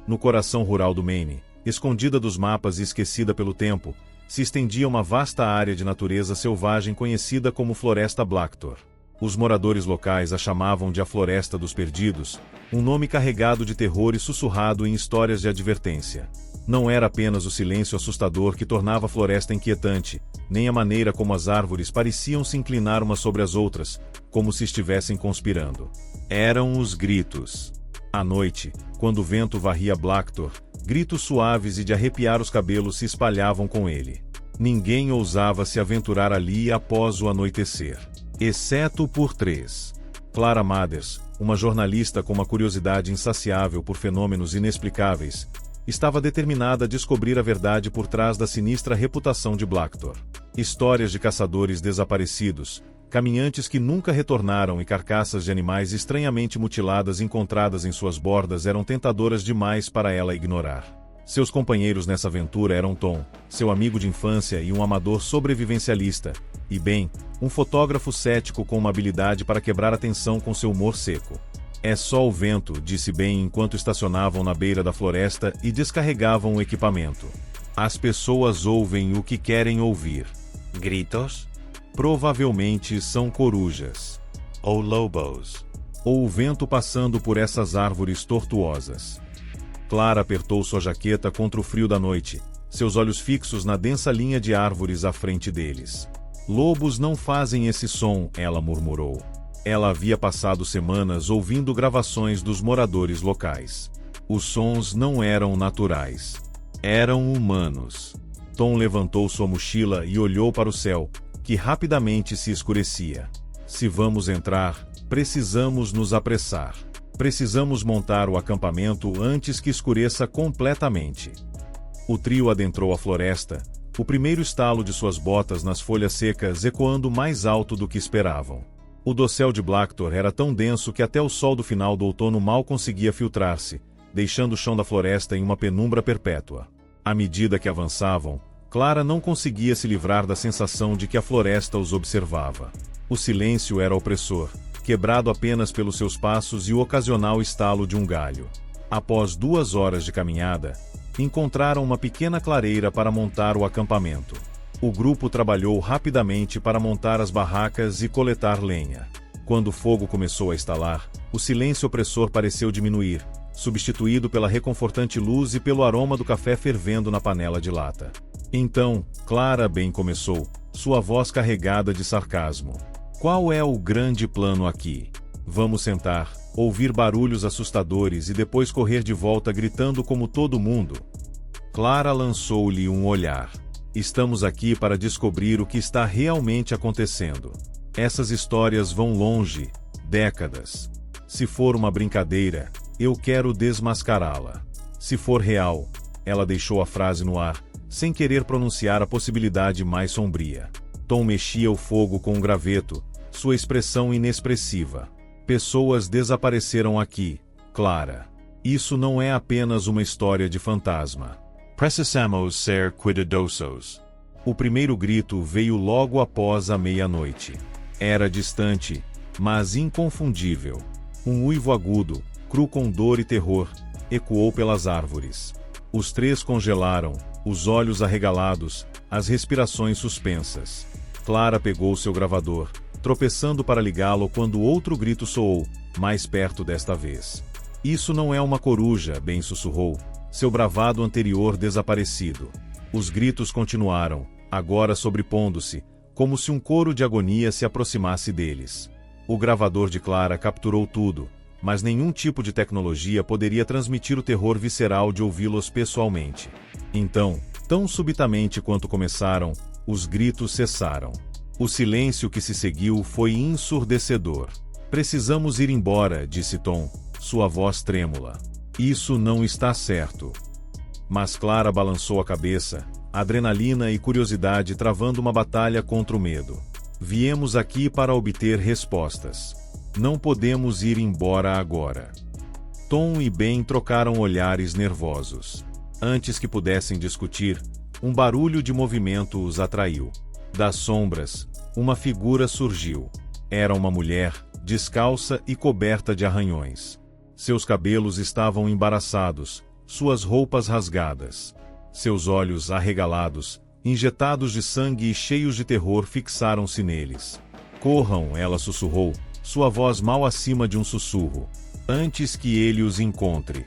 No coração rural do Maine, escondida dos mapas e esquecida pelo tempo, se estendia uma vasta área de natureza selvagem conhecida como Floresta Blackthorn. Os moradores locais a chamavam de a Floresta dos Perdidos, um nome carregado de terror e sussurrado em histórias de advertência. Não era apenas o silêncio assustador que tornava a floresta inquietante, nem a maneira como as árvores pareciam se inclinar umas sobre as outras, como se estivessem conspirando. Eram os gritos. À noite, quando o vento varria Blackthorn, gritos suaves e de arrepiar os cabelos se espalhavam com ele. Ninguém ousava se aventurar ali após o anoitecer. Exceto por três. Clara Mathers, uma jornalista com uma curiosidade insaciável por fenômenos inexplicáveis, estava determinada a descobrir a verdade por trás da sinistra reputação de Blackthorn. Histórias de caçadores desaparecidos, caminhantes que nunca retornaram e carcaças de animais estranhamente mutiladas encontradas em suas bordas eram tentadoras demais para ela ignorar. Seus companheiros nessa aventura eram Tom, seu amigo de infância e um amador sobrevivencialista, e Ben, um fotógrafo cético com uma habilidade para quebrar a tensão com seu humor seco. É só o vento, disse Ben enquanto estacionavam na beira da floresta e descarregavam o equipamento. As pessoas ouvem o que querem ouvir. Gritos? Provavelmente são corujas. Ou lobos? Ou o vento passando por essas árvores tortuosas. Clara apertou sua jaqueta contra o frio da noite, seus olhos fixos na densa linha de árvores à frente deles. Lobos não fazem esse som, ela murmurou. Ela havia passado semanas ouvindo gravações dos moradores locais. Os sons não eram naturais. Eram humanos. Tom levantou sua mochila e olhou para o céu, que rapidamente se escurecia. Se vamos entrar, precisamos nos apressar. Precisamos montar o acampamento antes que escureça completamente. O trio adentrou a floresta, o primeiro estalo de suas botas nas folhas secas ecoando mais alto do que esperavam. O dossel de Blackthorn era tão denso que até o sol do final do outono mal conseguia filtrar-se, deixando o chão da floresta em uma penumbra perpétua. À medida que avançavam, Clara não conseguia se livrar da sensação de que a floresta os observava. O silêncio era opressor, quebrado apenas pelos seus passos e o ocasional estalo de um galho. Após 2 horas de caminhada, encontraram uma pequena clareira para montar o acampamento. O grupo trabalhou rapidamente para montar as barracas e coletar lenha. Quando o fogo começou a estalar, o silêncio opressor pareceu diminuir, substituído pela reconfortante luz e pelo aroma do café fervendo na panela de lata. Então, Clara bem começou, sua voz carregada de sarcasmo. Qual é o grande plano aqui? Vamos sentar, ouvir barulhos assustadores e depois correr de volta gritando como todo mundo? Clara lançou-lhe um olhar. Estamos aqui para descobrir o que está realmente acontecendo. Essas histórias vão longe, décadas. Se for uma brincadeira, eu quero desmascará-la. Se for real, ela deixou a frase no ar, sem querer pronunciar a possibilidade mais sombria. Tom mexia o fogo com um graveto, sua expressão inexpressiva. Pessoas desapareceram aqui, Clara. Isso não é apenas uma história de fantasma. Precisamos ser cuidadosos. O primeiro grito veio logo após a meia-noite. Era distante, mas inconfundível. Um uivo agudo, cru com dor e terror, ecoou pelas árvores. Os três congelaram, os olhos arregalados, as respirações suspensas. Clara pegou seu gravador, tropeçando para ligá-lo quando outro grito soou, mais perto desta vez. Isso não é uma coruja, Ben sussurrou, seu bravado anterior desaparecido. Os gritos continuaram, agora sobrepondo-se, como se um coro de agonia se aproximasse deles. O gravador de Clara capturou tudo, mas nenhum tipo de tecnologia poderia transmitir o terror visceral de ouvi-los pessoalmente. Então, tão subitamente quanto começaram, os gritos cessaram. O silêncio que se seguiu foi ensurdecedor. Precisamos ir embora, disse Tom, sua voz trêmula. Isso não está certo. Mas Clara balançou a cabeça, adrenalina e curiosidade travando uma batalha contra o medo. Viemos aqui para obter respostas. Não podemos ir embora agora. Tom e Ben trocaram olhares nervosos. Antes que pudessem discutir, um barulho de movimento os atraiu. Das sombras, uma figura surgiu. Era uma mulher, descalça e coberta de arranhões. Seus cabelos estavam embaraçados, suas roupas rasgadas. Seus olhos arregalados, injetados de sangue e cheios de terror fixaram-se neles. Corram, ela sussurrou, sua voz mal acima de um sussurro, antes que ele os encontre.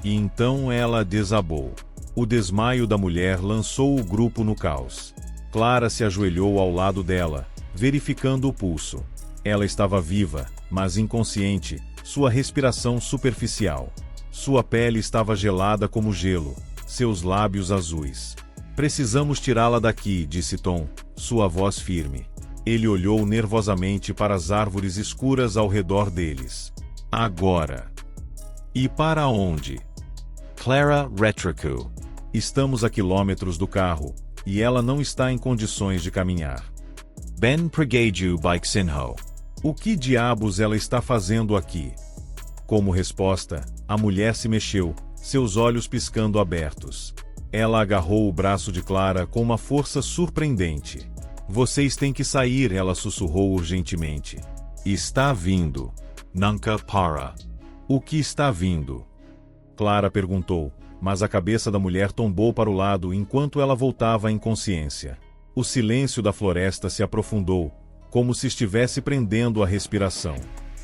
E então ela desabou. O desmaio da mulher lançou o grupo no caos. Clara se ajoelhou ao lado dela, verificando o pulso. Ela estava viva, mas inconsciente, sua respiração superficial. Sua pele estava gelada como gelo, seus lábios azuis. Precisamos tirá-la daqui, disse Tom, sua voz firme. Ele olhou nervosamente para as árvores escuras ao redor deles. Agora. E para onde? Clara retrocou. Estamos a quilômetros do carro, e ela não está em condições de caminhar. Ben pregueju bike sinho. O que diabos ela está fazendo aqui? Como resposta, a mulher se mexeu, seus olhos piscando abertos. Ela agarrou o braço de Clara com uma força surpreendente. Vocês têm que sair, ela sussurrou urgentemente. Está vindo. Nunca para. O que está vindo? Clara perguntou, mas a cabeça da mulher tombou para o lado enquanto ela voltava à inconsciência. O silêncio da floresta se aprofundou, como se estivesse prendendo a respiração.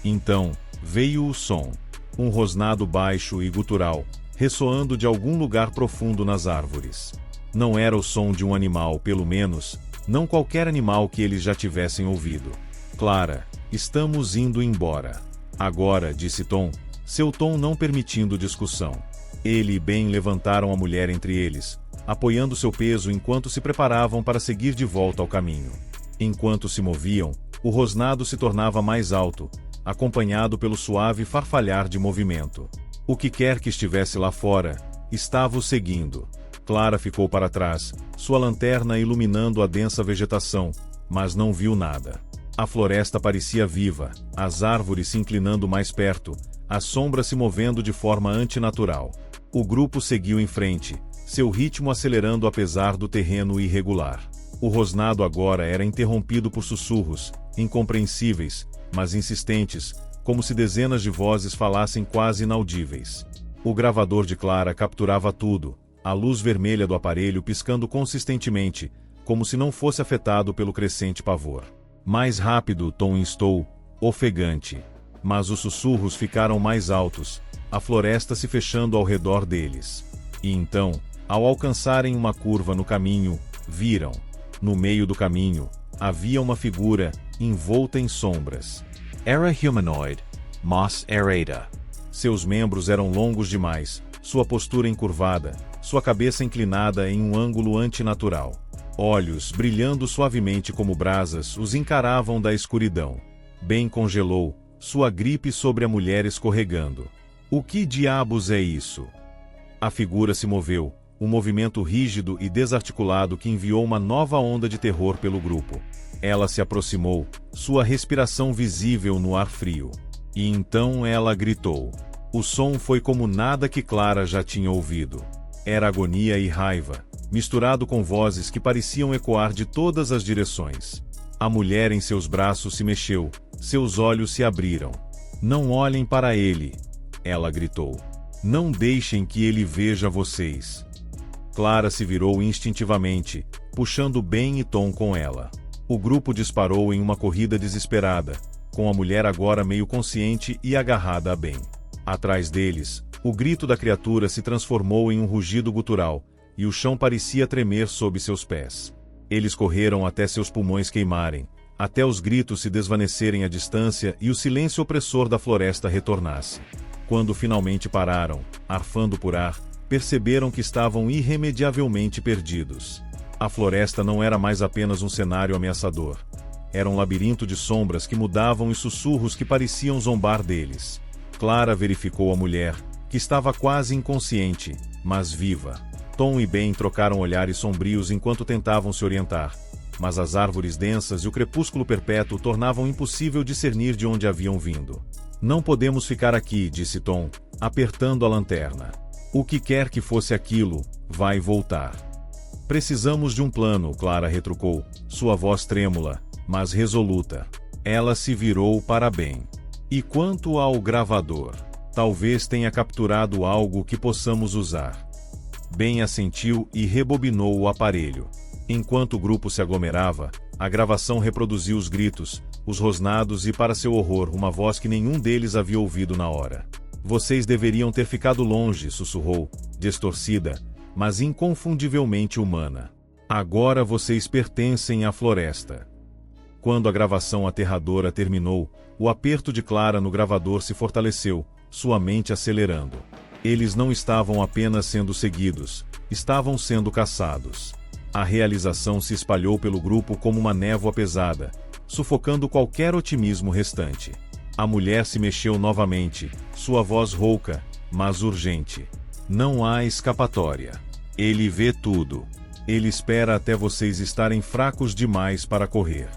Então, veio o som. Um rosnado baixo e gutural, ressoando de algum lugar profundo nas árvores. Não era o som de um animal, pelo menos, não qualquer animal que eles já tivessem ouvido. Clara, estamos indo embora. Agora, disse Tom, seu tom não permitindo discussão. Ele e Ben levantaram a mulher entre eles, apoiando seu peso enquanto se preparavam para seguir de volta ao caminho. Enquanto se moviam, o rosnado se tornava mais alto, acompanhado pelo suave farfalhar de movimento. O que quer que estivesse lá fora, estava o seguindo. Clara ficou para trás, sua lanterna iluminando a densa vegetação, mas não viu nada. A floresta parecia viva, as árvores se inclinando mais perto, as sombras se movendo de forma antinatural. O grupo seguiu em frente, seu ritmo acelerando apesar do terreno irregular. O rosnado agora era interrompido por sussurros, incompreensíveis, mas insistentes, como se dezenas de vozes falassem quase inaudíveis. O gravador de Clara capturava tudo, a luz vermelha do aparelho piscando consistentemente, como se não fosse afetado pelo crescente pavor. Mais rápido, Tom instou, ofegante. Mas os sussurros ficaram mais altos, a floresta se fechando ao redor deles. E então, ao alcançarem uma curva no caminho, viram. No meio do caminho, havia uma figura, envolta em sombras. Era humanoid, mas errata. Seus membros eram longos demais, sua postura encurvada, sua cabeça inclinada em um ângulo antinatural. Olhos, brilhando suavemente como brasas, os encaravam da escuridão. Ben congelou, sua gripe sobre a mulher escorregando. O que diabos é isso? A figura se moveu, um movimento rígido e desarticulado que enviou uma nova onda de terror pelo grupo. Ela se aproximou, sua respiração visível no ar frio. E então ela gritou. O som foi como nada que Clara já tinha ouvido. Era agonia e raiva, misturado com vozes que pareciam ecoar de todas as direções. A mulher em seus braços se mexeu, seus olhos se abriram. Não olhem para ele, ela gritou. Não deixem que ele veja vocês. Clara se virou instintivamente, puxando Ben e Tom com ela. O grupo disparou em uma corrida desesperada, com a mulher agora meio consciente e agarrada a Ben. Atrás deles, o grito da criatura se transformou em um rugido gutural, e o chão parecia tremer sob seus pés. Eles correram até seus pulmões queimarem, até os gritos se desvanecerem à distância e o silêncio opressor da floresta retornasse. Quando finalmente pararam, arfando por ar, perceberam que estavam irremediavelmente perdidos. A floresta não era mais apenas um cenário ameaçador. Era um labirinto de sombras que mudavam e sussurros que pareciam zombar deles. Clara verificou a mulher, que estava quase inconsciente, mas viva. Tom e Ben trocaram olhares sombrios enquanto tentavam se orientar, mas as árvores densas e o crepúsculo perpétuo tornavam impossível discernir de onde haviam vindo. Não podemos ficar aqui, disse Tom, apertando a lanterna. O que quer que fosse aquilo, vai voltar. Precisamos de um plano, Clara retrucou, sua voz trêmula, mas resoluta. Ela se virou para Ben. E quanto ao gravador? Talvez tenha capturado algo que possamos usar. Ben assentiu e rebobinou o aparelho. Enquanto o grupo se aglomerava, a gravação reproduziu os gritos, os rosnados e, para seu horror, uma voz que nenhum deles havia ouvido na hora. Vocês deveriam ter ficado longe, sussurrou, distorcida, mas inconfundivelmente humana. Agora vocês pertencem à floresta. Quando a gravação aterradora terminou, o aperto de Clara no gravador se fortaleceu, sua mente acelerando. Eles não estavam apenas sendo seguidos, estavam sendo caçados. A realização se espalhou pelo grupo como uma névoa pesada, sufocando qualquer otimismo restante. A mulher se mexeu novamente, sua voz rouca, mas urgente. Não há escapatória. Ele vê tudo. Ele espera até vocês estarem fracos demais para correr.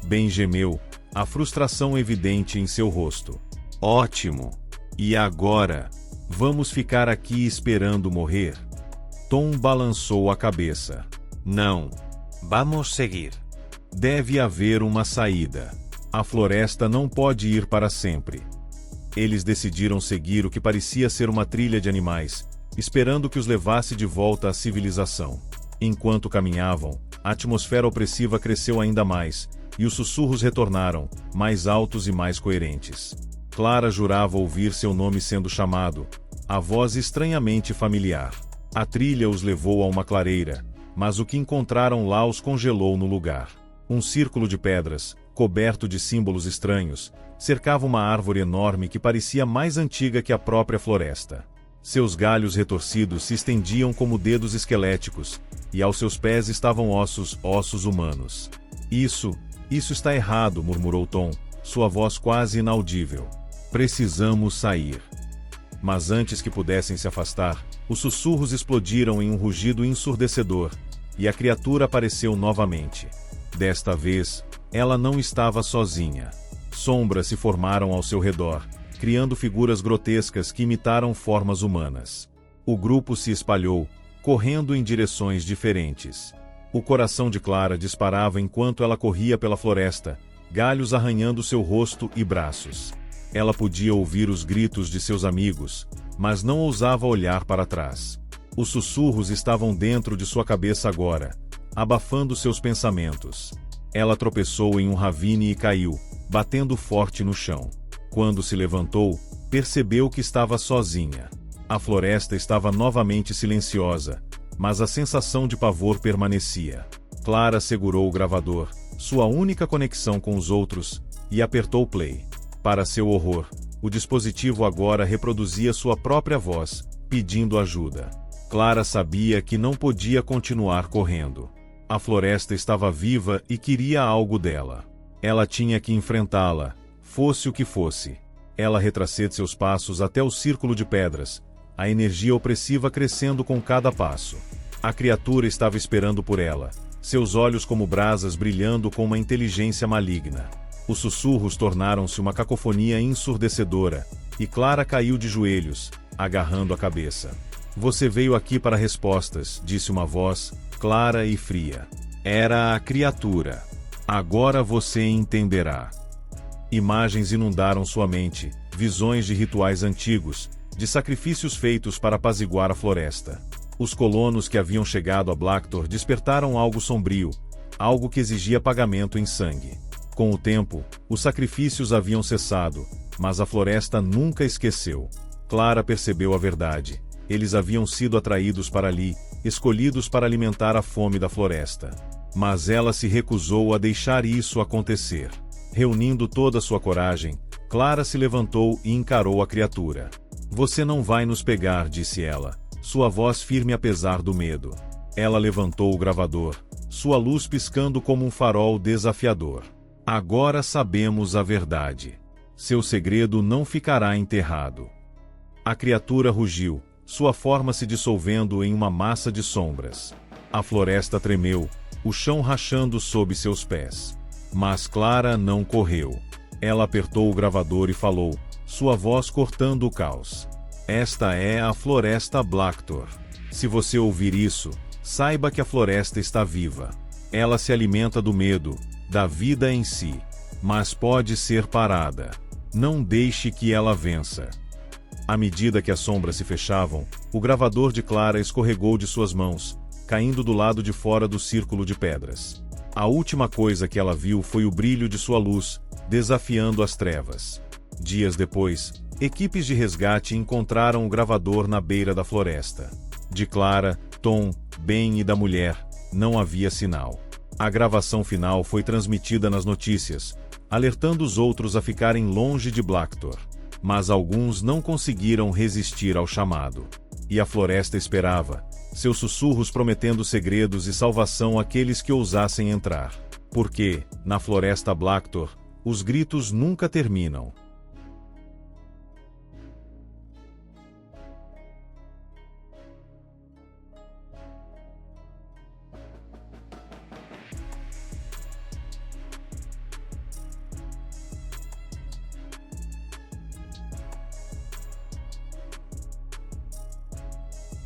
Ben gemeu, a frustração evidente em seu rosto. Ótimo! E agora? Vamos ficar aqui esperando morrer? Tom balançou a cabeça. Não. Vamos seguir. Deve haver uma saída. A floresta não pode ir para sempre. Eles decidiram seguir o que parecia ser uma trilha de animais, esperando que os levasse de volta à civilização. Enquanto caminhavam, a atmosfera opressiva cresceu ainda mais, e os sussurros retornaram, mais altos e mais coerentes. Clara jurava ouvir seu nome sendo chamado, a voz estranhamente familiar. A trilha os levou a uma clareira, mas o que encontraram lá os congelou no lugar. Um círculo de pedras, coberto de símbolos estranhos, cercava uma árvore enorme que parecia mais antiga que a própria floresta. Seus galhos retorcidos se estendiam como dedos esqueléticos, e aos seus pés estavam ossos humanos. Isso está errado, murmurou Tom, sua voz quase inaudível. Precisamos sair. Mas antes que pudessem se afastar, os sussurros explodiram em um rugido ensurdecedor, e a criatura apareceu novamente. Desta vez, ela não estava sozinha. Sombras se formaram ao seu redor, criando figuras grotescas que imitaram formas humanas. O grupo se espalhou, correndo em direções diferentes. O coração de Clara disparava enquanto ela corria pela floresta, galhos arranhando seu rosto e braços. Ela podia ouvir os gritos de seus amigos, mas não ousava olhar para trás. Os sussurros estavam dentro de sua cabeça agora, abafando seus pensamentos. Ela tropeçou em um ravine e caiu, batendo forte no chão. Quando se levantou, percebeu que estava sozinha. A floresta estava novamente silenciosa, mas a sensação de pavor permanecia. Clara segurou o gravador, sua única conexão com os outros, e apertou play. Para seu horror, o dispositivo agora reproduzia sua própria voz, pedindo ajuda. Clara sabia que não podia continuar correndo. A floresta estava viva e queria algo dela. Ela tinha que enfrentá-la, fosse o que fosse. Ela retrocedeu seus passos até o círculo de pedras, a energia opressiva crescendo com cada passo. A criatura estava esperando por ela, seus olhos como brasas brilhando com uma inteligência maligna. Os sussurros tornaram-se uma cacofonia ensurdecedora, e Clara caiu de joelhos, agarrando a cabeça. Você veio aqui para respostas, disse uma voz, clara e fria. Era a criatura. Agora você entenderá. Imagens inundaram sua mente, visões de rituais antigos, de sacrifícios feitos para apaziguar a floresta. Os colonos que haviam chegado a Blackthor despertaram algo sombrio, algo que exigia pagamento em sangue. Com o tempo, os sacrifícios haviam cessado, mas a floresta nunca esqueceu. Clara percebeu a verdade. Eles haviam sido atraídos para ali, escolhidos para alimentar a fome da floresta. Mas ela se recusou a deixar isso acontecer. Reunindo toda sua coragem, Clara se levantou e encarou a criatura. Você não vai nos pegar, disse ela, sua voz firme apesar do medo. Ela levantou o gravador, sua luz piscando como um farol desafiador. Agora sabemos a verdade. Seu segredo não ficará enterrado. A criatura rugiu, sua forma se dissolvendo em uma massa de sombras. A floresta tremeu, o chão rachando sob seus pés. Mas Clara não correu. Ela apertou o gravador e falou, sua voz cortando o caos. Esta é a floresta Blackthor. Se você ouvir isso, saiba que a floresta está viva. Ela se alimenta do medo, da vida em si, mas pode ser parada. Não deixe que ela vença. À medida que as sombras se fechavam, o gravador de Clara escorregou de suas mãos, caindo do lado de fora do círculo de pedras. A última coisa que ela viu foi o brilho de sua luz, desafiando as trevas. Dias depois, equipes de resgate encontraram o gravador na beira da floresta. De Clara, Tom, Ben e da mulher, não havia sinal. A gravação final foi transmitida nas notícias, alertando os outros a ficarem longe de Blackthor. Mas alguns não conseguiram resistir ao chamado. E a floresta esperava, seus sussurros prometendo segredos e salvação àqueles que ousassem entrar. Porque, na floresta Blackthor, os gritos nunca terminam.